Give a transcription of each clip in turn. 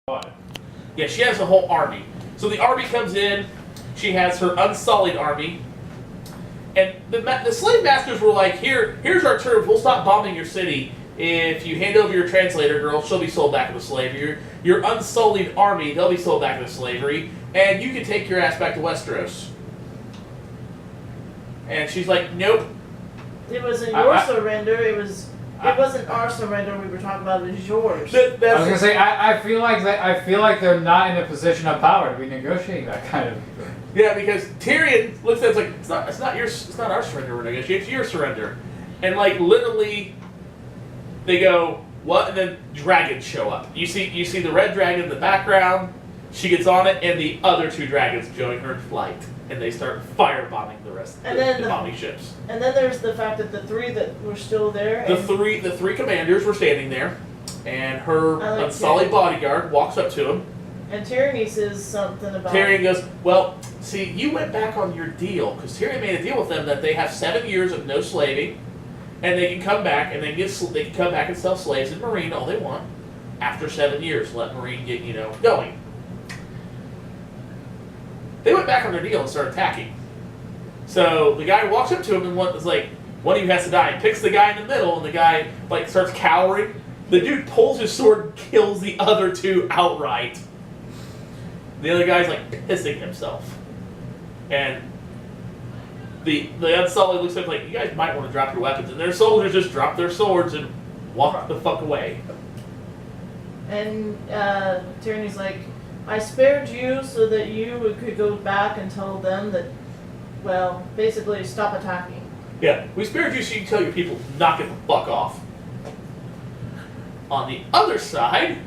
Yeah, she has a whole army. So the army comes in. She has her unsullied army. And the slave masters were like, here's our terms. We'll stop bombing your city. If you hand over your translator girl, she'll be sold back into slavery. Your unsullied army, they'll be sold back into slavery. And you can take your ass back to Westeros. And she's like, nope. It wasn't your surrender. It wasn't our surrender. We were talking about. It was yours. I was gonna say I feel like they're not in a position of power to be negotiating that kind of. Yeah, because Tyrion looks at it, it's like it's not our surrender we're negotiating. It's your surrender, and like literally, they go what, and then dragons show up. You see the red dragon in the background. She gets on it, and the other two dragons join her in flight, and they start firebombing the rest of the bombing ships. And then there's the fact that the three that were still there. The three commanders were standing there, and her unsullied bodyguard walks up to him. And Tyrion says something about. Tyrion goes, well, see, you went back on your deal, because Tyrion made a deal with them that they have 7 years of no slaving, and they can come back and they can come back and sell slaves in Marine all they want. After 7 years, let Marine get going. They went back on their deal and started attacking. So the guy walks up to him and was like, one of you has to die. Picks the guy in the middle, and the guy starts cowering. The dude pulls his sword and kills the other two outright. The other guy's pissing himself. And the Unsullied looks like you guys might want to drop your weapons. And their soldiers just drop their swords and walk the fuck away. And Tyrion's like, I spared you so that you could go back and tell them that, well, basically stop attacking. Yeah, we spared you so you can tell your people to knock it the fuck off. On the other side,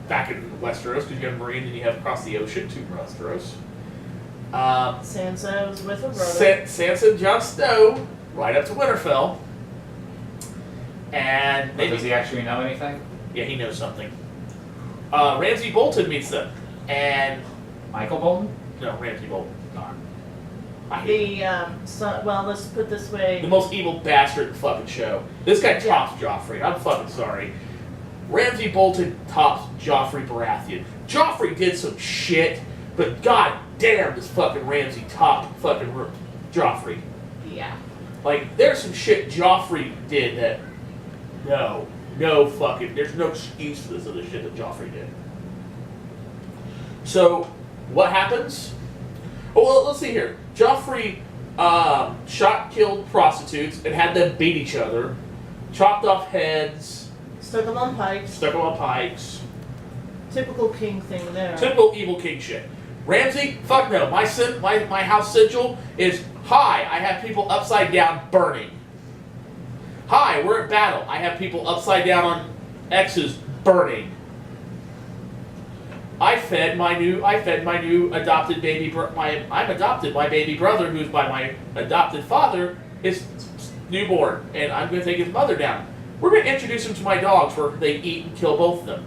back in Westeros, because you have Marine and you have across the ocean to Westeros. Sansa was with her brother. Sansa and Jon Snow right up to Winterfell. And does he actually know anything? Yeah, he knows something. Ramsay Bolton meets them, and Michael Bolton? No, Ramsay Bolton. Darn. Well, let's put it this way. The most evil bastard in the fucking show. This guy tops Joffrey. I'm fucking sorry. Ramsay Bolton tops Joffrey Baratheon. Joffrey did some shit, but god damn does fucking Ramsay top fucking Joffrey. Yeah. There's some shit Joffrey did that no fucking, there's no excuse for this other shit that Joffrey did. So, what happens? Oh, well, let's see here. Joffrey shot, killed prostitutes, and had them beat each other. Chopped off heads. Stuck them on pikes. Typical king thing there. Typical evil king shit. Ramsay, fuck no. My house sigil is, hi, I have people upside down burning. Hi, we're at battle. I have people upside down on X's burning. I fed my new adopted baby. I'm adopted. My baby brother, who's by my adopted father, is newborn, and I'm going to take his mother down. We're going to introduce him to my dogs, where they eat and kill both of them.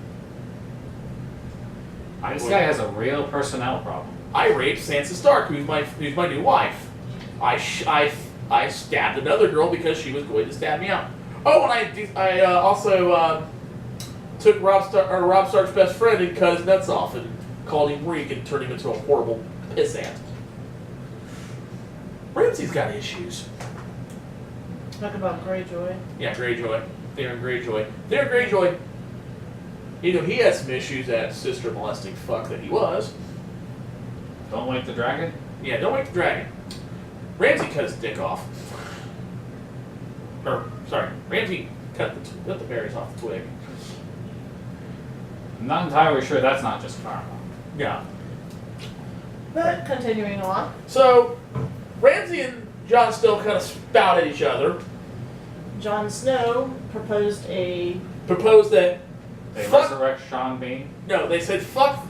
This guy has a real personnel problem. I raped Sansa Stark, who's my new wife. I stabbed another girl because she was going to stab me out. Oh, and I also took Rob Stark's best friend and cut his nuts off and called him Reek and turned him into a horrible pissant. Ramsay's got issues. Talk about Greyjoy. Yeah, Greyjoy. Theron Greyjoy. Theron Greyjoy, he had some issues, that sister molesting fuck that he was. Don't wake the dragon? Yeah, don't wake the dragon. Ramsay cut his dick off. Ramsay cut the berries off the twig. I'm not entirely sure that's not just karma. Yeah. But continuing on. So, Ramsay and Jon Snow kind of spout at each other. Jon Snow proposed that... They resurrect Sean Bean? No, they said, fuck,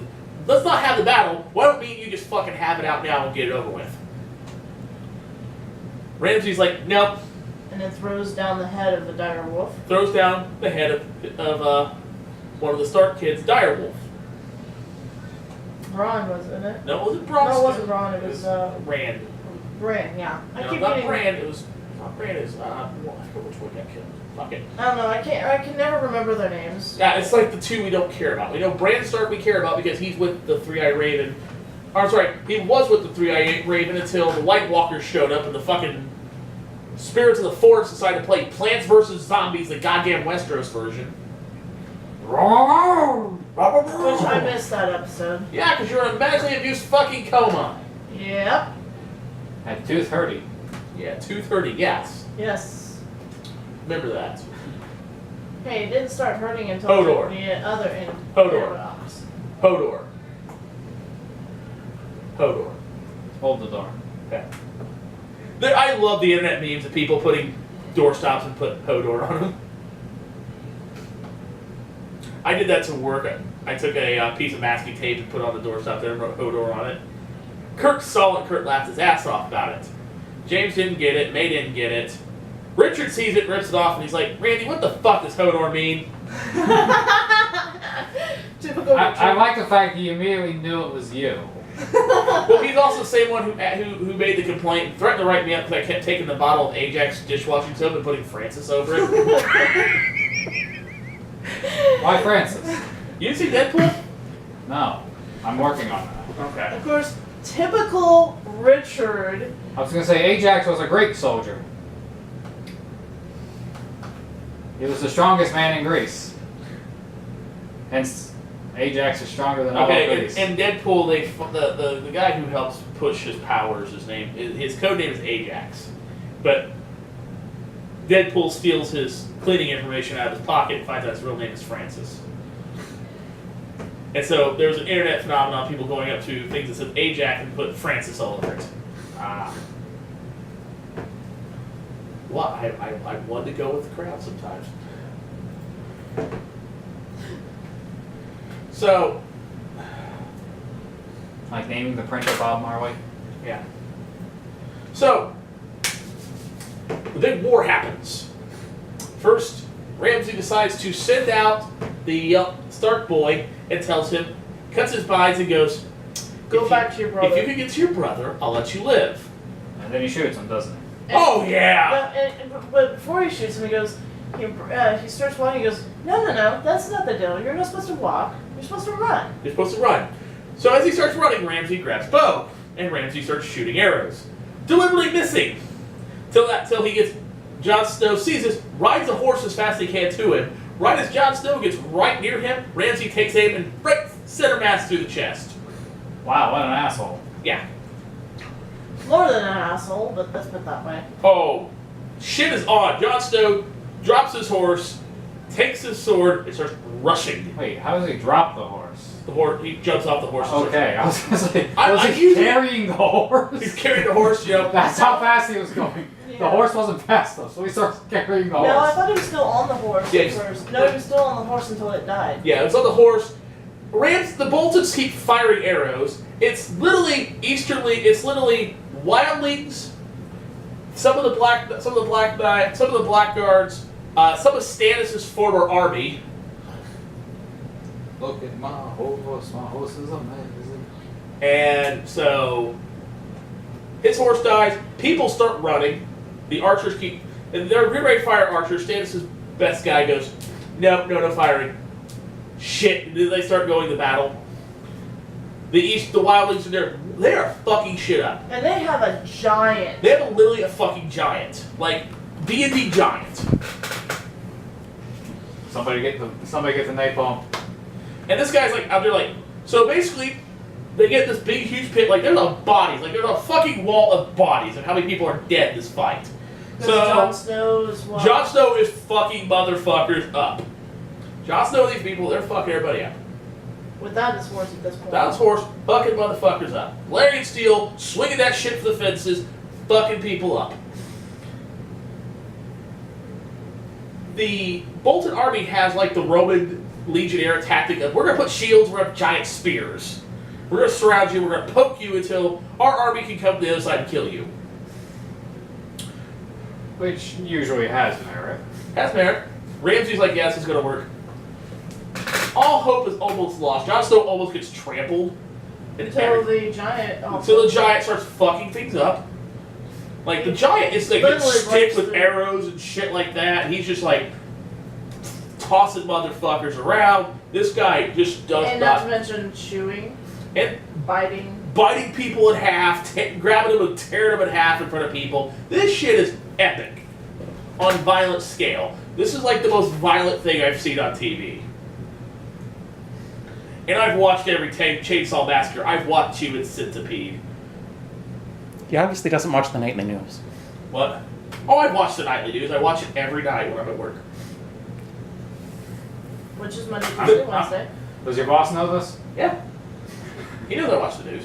let's not have the battle. Why don't me and you just fucking have it out now and get it over with? Ramsay's like, nope. And then throws down the head of the direwolf. Throws down the head of one of the Stark kids, direwolf. Bronn, wasn't it? No, it wasn't Bronn. No, it wasn't Bronn. It was Rand. Bran, yeah. No, not Bran. It was not Bran. I forget which one got killed. Fuck it. I don't know. I can never remember their names. Yeah, it's like the two we don't care about. We know Bran Stark we care about because he's with the Three-Eyed Raven. Or, I'm sorry, he was with the Three-Eyed Raven until the White Walkers showed up and the fucking Spirits of the Forest decided to play Plants vs. Zombies, the goddamn Westeros version. Which I missed that episode. Yeah, because you're in a medically abused fucking coma. Yep. At 2:30. Yeah, 2:30, yes. Yes. Remember that. Hey, it didn't start hurting until Hodor. the other end. Hodor. Hodor. Hodor. Hold the door. Okay. I love the internet memes of people putting doorstops and put Hodor on them. I did that to work. I took a piece of masking tape and put on the doorstop there and wrote Hodor on it. Kirk saw it. Kurt laughed his ass off about it. James didn't get it. May didn't get it. Richard sees it, rips it off, and he's like, Randy, what the fuck does Hodor mean? Typical Richard. I like the fact that you immediately knew it was you. Well, he's also the same one who made the complaint and threatened to write me up because I kept taking the bottle of Ajax dishwashing soap and putting Francis over it. Why Francis? You see Deadpool? No. I'm working on that. Okay. Of course, typical Richard. I was going to say Ajax was a Greek soldier. He was the strongest man in Greece. Hence, Ajax is stronger than all of Okay, Greece. in Deadpool, the guy who helps push his powers, his code name is Ajax, but Deadpool steals his cleaning information out of his pocket and finds out his real name is Francis. And so there's an internet phenomenon, people going up to things that says Ajax and put Francis all over it. Well, I want to go with the crowd sometimes. So, Like naming the printer Bob Marley. yeah. So, the big war happens. First, Ramsay decides to send out the Stark boy and tells him, cuts his vines and goes, Go back to your brother. If you can get to your brother, I'll let you live. And then he shoots him, doesn't he? Oh, yeah! But before he shoots him, he starts walking. He goes, no, that's not the deal. You're not supposed to walk. You're supposed to run. You're supposed to run. So as he starts running, Ramsay grabs bow, and Ramsay starts shooting arrows, deliberately missing, till he gets Jon Snow sees this, rides a horse as fast as he can to him. Right as Jon Snow gets right near him, Ramsay takes aim and right center mass through the chest. Wow, what an asshole. Yeah. More than an asshole, but let's put it that way. Oh, shit is on. Jon Snow drops his horse, takes his sword, and starts rushing. Wait, how does he drop the horse? He jumps off the horse. And Okay, I was going to say, I'm was he using- carrying the horse? He's carrying the horse, That's how fast he was going. Yeah. The horse wasn't fast though, so he starts carrying the horse. No, I thought he was still on the horse Yeah, at first. No, he was still on the horse until it died. Yeah, it's on the horse. The Boltons keep firing arrows. It's literally it's literally wildlings, some of the black knights, some of the blackguards, some of Stannis' former army. Look at my horse is amazing. And so his horse dies, people start running, the archers and they're getting ready to fire archers. Stannis' best guy goes, no firing. Shit, then they start going to battle. The wildlings are there. They are fucking shit up. And they have a giant. They have literally a fucking giant. Like, D&D giant. Somebody get the napalm. And this guy's like, out there like, so basically, they get this big, huge pit, like, there's a bodies, like, there's a fucking wall of bodies of how many people are dead in this fight. Because Jon Snow is one. Jon Snow is fucking motherfuckers up. Jon Snow and these people, they're fucking everybody up. Without his horse at this point. Without his horse, fucking motherfuckers up. Larry and Steel, swinging that shit for the fences, fucking people up. The Bolton army has like the Roman legionnaire tactic of, we're going to put shields, we're going to have giant spears. We're going to surround you, we're going to poke you until our army can come to the other side and kill you. Which usually has merit. Has merit. Ramsay's like, yes, it's going to work. All hope is almost lost. Jon Snow almost gets trampled. Until the giant. Until the giant starts fucking things up. Like, the giant is like Literally stick with through. arrows and shit like that. He's just like tossing motherfuckers around. This guy just does And not to mention chewing, and biting people in half, grabbing them and tearing them in half in front of people. This shit is epic on violent scale. This is like the most violent thing I've seen on TV. And I've watched every Chainsaw Massacre. I've watched Human Centipede. He obviously doesn't watch the nightly news. What? Oh, I've watched the nightly news. I watch it every night when I'm at work. which is Monday, Tuesday, Wednesday. Does your boss know this? Yeah. He knows I watch the news.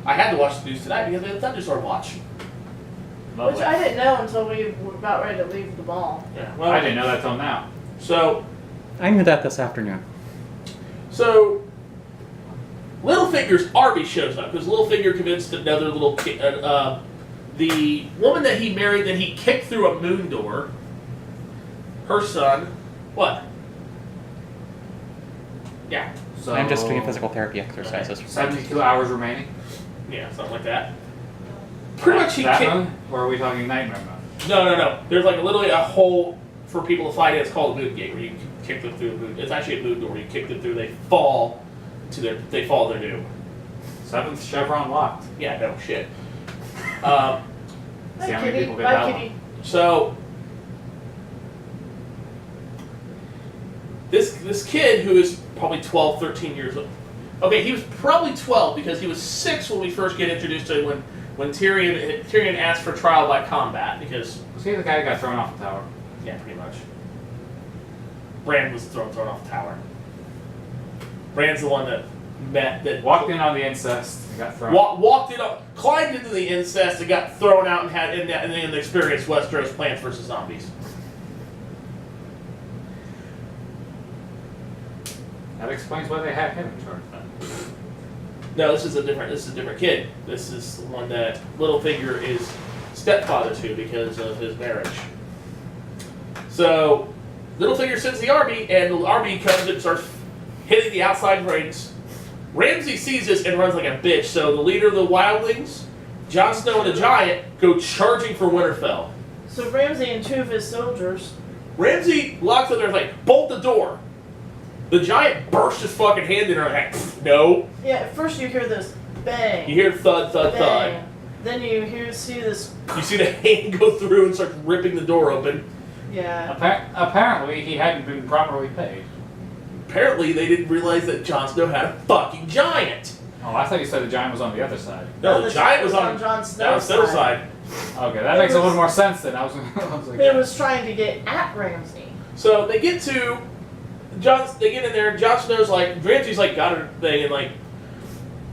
I had to watch the news tonight because we had a thunderstorm watch. Which I didn't know until we were about ready to leave the mall. Yeah. Well, I didn't know that till now. So, I knew that this afternoon. Littlefinger's Arby shows up because Littlefinger convinced another little kid, the woman that he married that he kicked through a moon door, her son, what? Yeah. So I'm just doing physical therapy exercises. 72 hours remaining. Yeah, something like that. Pretty much he that kicked... moon? Or are we talking nightmare mode? No. There's like literally a hole for people to fight in. It's called a moon gate where you kick them through a moon. It's actually a moon door. You kick them through, they fall to their doom. 7th chevron locked. Yeah, no shit. See how many people get that one. So this kid who is probably 12, 13 years old. Okay, he was probably 12 because he was 6 when we first get introduced to him when Tyrion asked for trial by combat because Was he the guy who got thrown off the tower? yeah, pretty much. Bran was thrown off the tower. Bran's the one that Walked in on the incest and got thrown. walked it up, climbed into the incest and got thrown out and then experienced Westeros Plants vs. Zombies. That explains why they had him in charge then. No, this is a different kid. This is the one that Littlefinger is stepfather to because of his marriage. So Littlefinger sends the army, and the army comes and starts hitting the outside rings. Ramsay sees this and runs like a bitch. So the leader of the wildlings, Jon Snow and the Giant, go charging for Winterfell. So Ramsay and 2 of his soldiers. Ramsay locks up there and is like, bolt the door. The Giant bursts his fucking hand in her head. No. Yeah, at first you hear this bang. You hear thud, thud, bang. thud. Then you see this. You see the hand go through and start ripping the door open. Yeah. Apparently, he hadn't been properly paid. Apparently, they didn't realize that Jon Snow had a fucking giant. Oh, I thought you said the giant was on the other side. No, the giant was on Jon Snow's Snow's side. Okay, that makes a little more sense then. I was like, It was trying to get at Ramsay. So they get to they get in there, and Jon Snow's like, Ramsay's like got her thing, and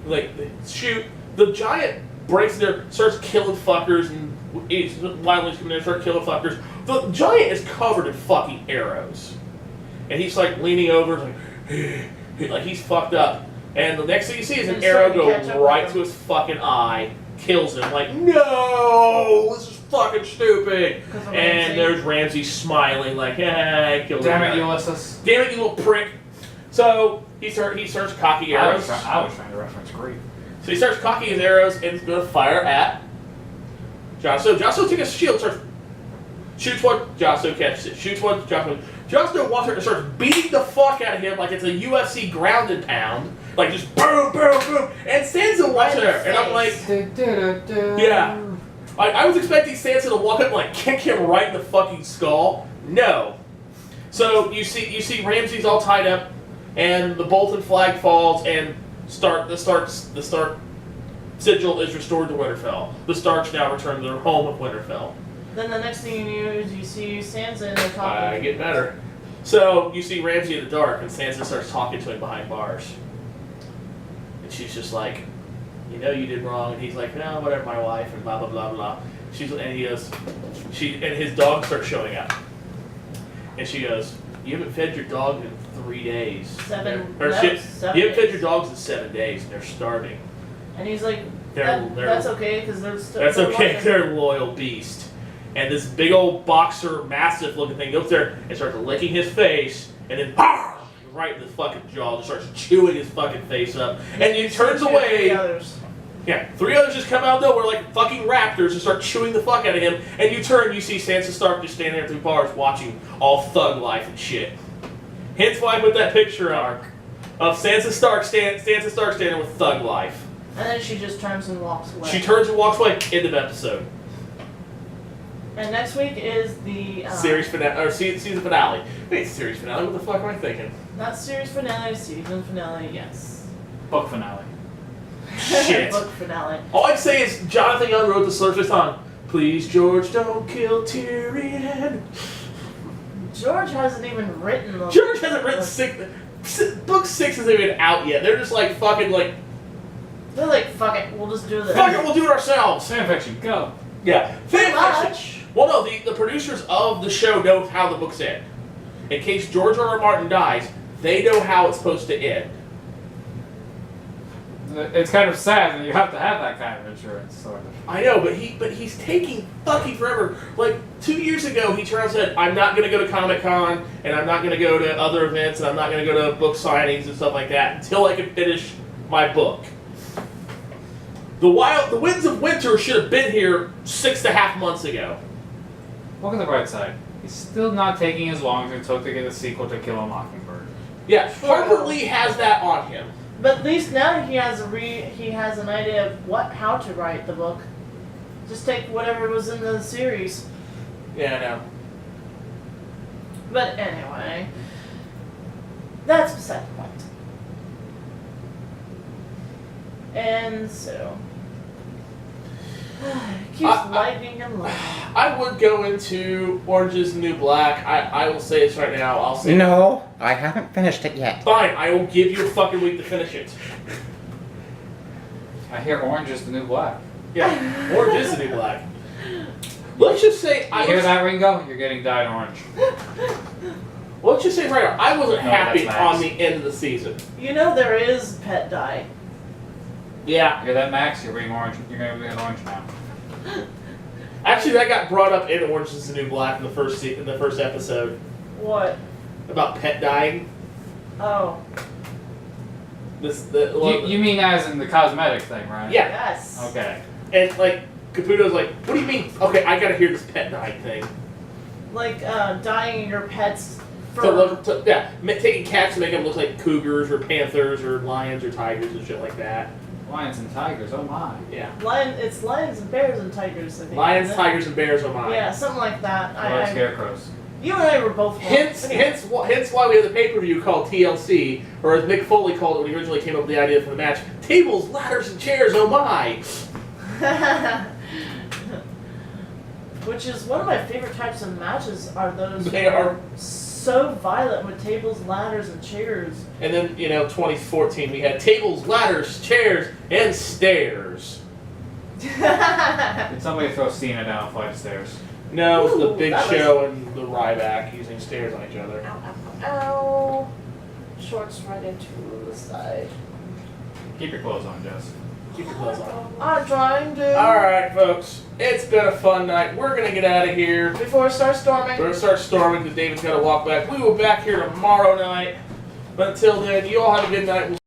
like they shoot. The giant breaks in there, starts killing fuckers, and wildlings come in there, start killing fuckers. The giant is covered in fucking arrows, and he's like leaning over, like he's fucked up. And the next thing you see is an arrow go right to his fucking eye, kills him. Like, no, this is fucking stupid. And there's Ramsay smiling, like, hey, I killed him. damn it, Ulysses. Damn it, you little prick. So he starts cocking arrows. I was trying to reference grief. So he starts cocking his arrows and he's going to fire at Jon Snow. Jon Snow takes a shield, starts shoots one, Jon Snow catches it. Shoots one, Jon Snow. Jon Snow walks over and starts beating the fuck out of him like it's a UFC ground and pound. Like just boom, boom, boom. And Sansa walks there. And I'm like, yeah. I was expecting Sansa to walk up and like kick him right in the fucking skull. No. So you see Ramsay's all tied up, and the Bolton flag falls, and the Stark sigil is restored to Winterfell. The Starks now return to their home of Winterfell. Then the next thing you knew is you see Sansa in the top. Get better. So you see Ramsay in the dark, and Sansa starts talking to him behind bars, and she's just like, you know you did wrong, and he's like, no, whatever, my wife, and blah blah blah blah. And he goes, and his dog starts showing up, and she goes, you haven't fed your dog in 3 days. 7 You days. haven't fed your dogs in 7 days, and they're starving. And he's like, They're- that's okay, because they're still. That's okay, they're a loyal beast. And this big old boxer, massive looking thing goes there and starts licking his face, and then right in the fucking jaw, just starts chewing his fucking face up. And he turns away. Yeah, 3 others just come out of nowhere like fucking raptors and start chewing the fuck out of him, and you turn and you see Sansa Stark just standing there at 3 bars watching all thug life and shit. Hence why I put that picture up of Sansa Stark standing with thug life. And then she just turns and walks away. She turns and walks away, end of episode. And next week is the... series finale, or season finale. Wait, series finale? What the fuck am I thinking? Not series finale, season finale, yes. Book finale. Shit. Book finale. All I'd say is Jonathan Young wrote the slurpy song. Please, George, don't kill Tyrion. George hasn't even written the... George hasn't written book 6 isn't even out yet. They're just like fucking like... They're like, fuck it, we'll just do this. Fuck it, we'll do it ourselves. Fanfiction, go. Yeah. Pretty Fanfiction. much. Well, no, the producers of the show know how the books end. In case George R. R. Martin dies, they know how it's supposed to end. It's kind of sad that you have to have that kind of insurance, sort of. I know, but he's taking fucking forever. Like 2 years ago, he turned around and said, "I'm not going to go to Comic-Con, and I'm not going to go to other events, and I'm not going to go to book signings and stuff like that until I can finish my book." The Winds of Winter should have been here 6.5 months ago. Look at the bright side. He's still not taking as long as it took to get a sequel to Kill a Mockingbird. Yeah, Harper Lee has that on him. But at least now he has an idea of how to write the book. Just take whatever was in the series. Yeah, I know. But anyway, that's beside the point. And so, it keeps lightning and lightning. I would go into Orange is the New Black. I will say this right now. I'll say No, I haven't finished it yet. Fine, I will give you a fucking week to finish it. I hear Orange is the New Black. Yeah, Orange is the New Black. Let's just say You hear that, Ringo? You're getting dyed orange. Let's just say right now, I wasn't No, happy that's Max. on the end of the season. You know there is pet dye. Yeah, Hear that, Max? You're being orange. You're going to be an orange now. actually, that got brought up in Orange is the New Black in the first episode What? about pet dying. Oh, You mean as in the cosmetic thing, right? Yeah. yes. Okay. And like Caputo's like, what do you mean? Okay, I gotta hear this pet dying thing. Like dyeing your pet's fur. Taking cats to make them look like cougars or panthers or lions or tigers and shit like that. Lions and tigers, oh my. Yeah. It's lions and bears and tigers, I think. Lions, isn't it? tigers, and bears are mine. Yeah, something like that. Or scarecrows. You and I were both. Hence why we have the pay-per-view called TLC, or as Mick Foley called it when he originally came up with the idea for the match, tables, ladders, and chairs, oh my! Which is one of my favorite types of matches. Are those? They that are. so violent with tables, ladders, and chairs. And then, 2014, we had tables, ladders, chairs, and stairs. Did somebody throw Cena down a flight of stairs? No, it was the Ooh, Big that was- Show and the Ryback using stairs on each other. Ow, ow, ow, ow. Shorts right into the side. Keep your clothes on, Jess. Keep your clothes on. I'm trying to. Alright, folks. It's been a fun night. We're going to get out of here. Before it starts storming. We're going to start storming because David's got to walk back. We will be back here tomorrow night. But until then, you all have a good night. We'll